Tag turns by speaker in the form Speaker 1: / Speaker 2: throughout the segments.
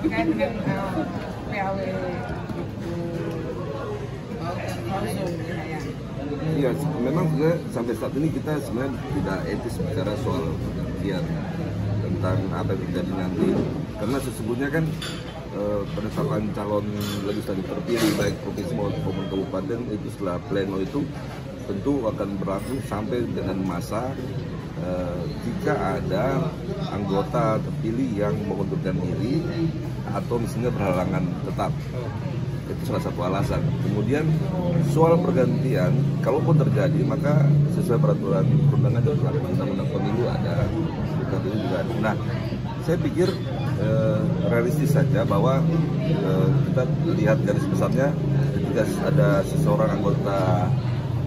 Speaker 1: terkait dengan PAW
Speaker 2: Iya, memang sampai saat ini kita sebenarnya tidak etis bicara soal pergantian tentang apa yang terjadi nanti, karena sesungguhnya kan penetapan calon legislatif terpilih baik provinsi maupun kabupaten itu setelah pleno itu tentu akan berlangsung sampai dengan masa jika ada anggota terpilih yang mengundurkan diri atau misalnya berhalangan tetap. Itu salah satu alasan. Kemudian soal pergantian, kalaupun terjadi maka sesuai peraturan perundangan dan undang-undang pemilu ada, itu juga ada. Nah, saya pikir realistis saja bahwa kita lihat garis besarnya ketika ada seseorang anggota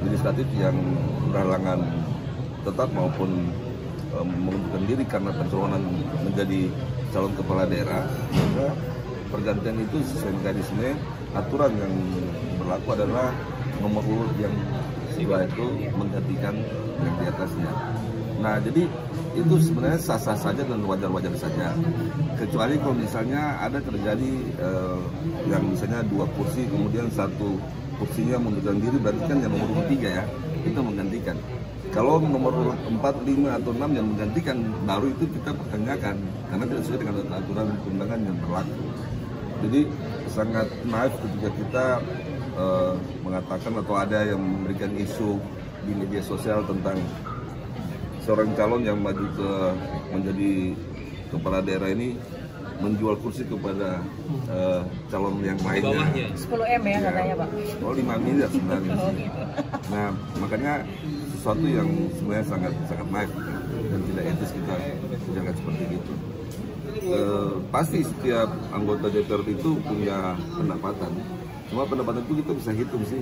Speaker 2: legislatif yang berhalangan tetap maupun mengundurkan diri karena pencalonan menjadi calon kepala daerah, maka pergantian itu sesuai mekanisme aturan yang berlaku adalah nomor urut yang setelah itu menggantikan yang di atasnya. Nah, jadi itu sebenarnya sah-sah saja dan wajar-wajar saja. Kecuali kalau misalnya ada terjadi yang misalnya 2 kursi kemudian 1 kursinya mengundurkan diri, berarti kan yang nomor urut 3 ya, itu menggantikan. Kalau nomor urut 4, 5, atau 6 yang menggantikan, baru itu kita pertanyakan karena tidak sesuai dengan aturan perundangan yang berlaku. Jadi sangat naif ketika kita mengatakan atau ada yang memberikan isu di media sosial tentang seorang calon yang maju menjadi kepala daerah ini menjual kursi kepada calon yang lainnya.
Speaker 1: 10 M ya katanya Pak.
Speaker 2: Oh, 5 miliar sebenarnya. Nah, makanya sesuatu yang sebenarnya sangat naif dan tidak etis kita jangan seperti itu. Pasti setiap anggota DPR itu punya pendapatan. Cuma pendapatan itu kita bisa hitung sih.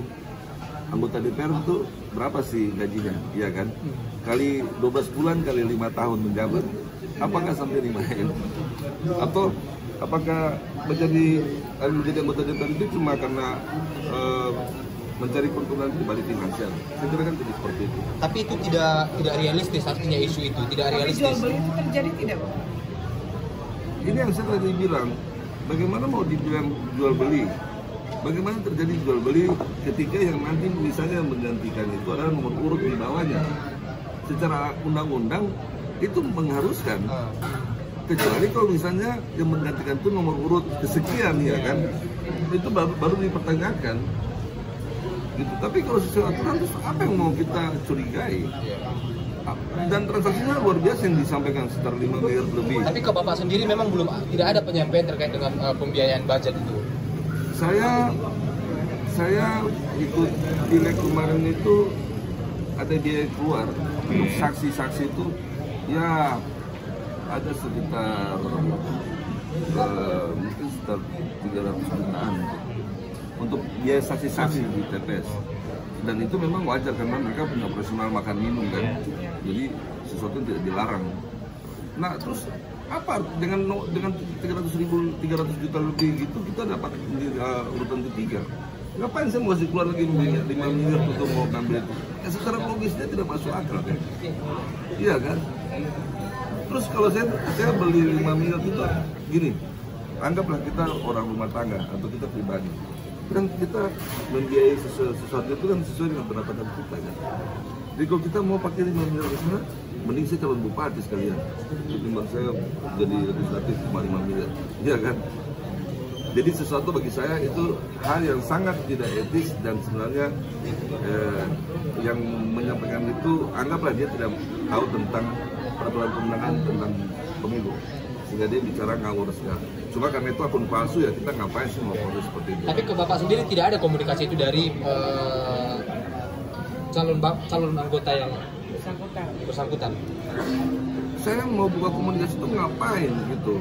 Speaker 2: Anggota DPR itu berapa sih gajinya, iya kan? Kali 12 bulan kali 5 tahun menjabat, apakah sampai 5 M? Atau apakah menjadi anggota DPR itu cuma karena mencari keuntungan pribadi finansial? Saya kira kan tidak seperti itu.
Speaker 3: Tapi itu tidak realistis artinya isu itu, tidak realistis.
Speaker 1: Jual beli itu terjadi tidak Pak?
Speaker 2: Ini yang saya tadi bilang, bagaimana mau dibilang jual beli? Bagaimana terjadi jual beli ketika yang nanti misalnya menggantikan itu adalah nomor urut di bawahnya? Secara undang-undang itu mengharuskan, kecuali kalau misalnya yang menggantikan itu nomor urut kesekian, ya kan? Itu baru dipertanyakan. Gitu. Tapi kalau sesuai aturan terus apa yang mau kita curigai? Dan transaksinya luar biasa yang disampaikan sekitar 5 miliar lebih.
Speaker 3: Tapi ke Bapak sendiri memang tidak ada penyampaian terkait dengan pembiayaan budget itu.
Speaker 2: Saya ikut pileg kemarin itu ada biaya keluar untuk saksi-saksi itu ya ada sekitar mungkin sekitar 300 jutaan untuk biaya saksi-saksi di TPS. Dan itu memang wajar karena mereka punya operasional makan minum kan, jadi sesuatu yang tidak dilarang. Nah, terus apa dengan 300 juta lebih gitu kita dapat urutan ketiga? Ngapain saya mau kasih keluar lagi 5 miliar untuk mau ngambil itu? Ya, secara logisnya tidak masuk akal kan? Iya kan? Terus kalau saya beli 5 miliar itu gini, anggaplah kita orang rumah tangga atau kita pribadi. Kan kita membiayai sesuatu itu kan sesuai dengan pendapatan kita kan. Jadi kalau kita mau pakai 5 miliar ke sana, mending saya calon bupati sekalian. Ketimbang saya jadi legislatif cuma 5 miliar, iya kan? Jadi sesuatu bagi saya itu hal yang sangat tidak etis dan sebenarnya yang menyampaikan itu anggaplah dia tidak tahu tentang peraturan perundangan tentang pemilu. Sehingga dia bicara ngawur segala. Cuma karena itu akun palsu ya kita ngapain sih mau proses seperti itu.
Speaker 3: Tapi ke Bapak sendiri tidak ada komunikasi itu dari calon anggota yang bersangkutan.
Speaker 2: Saya mau buka komunikasi itu ngapain gitu.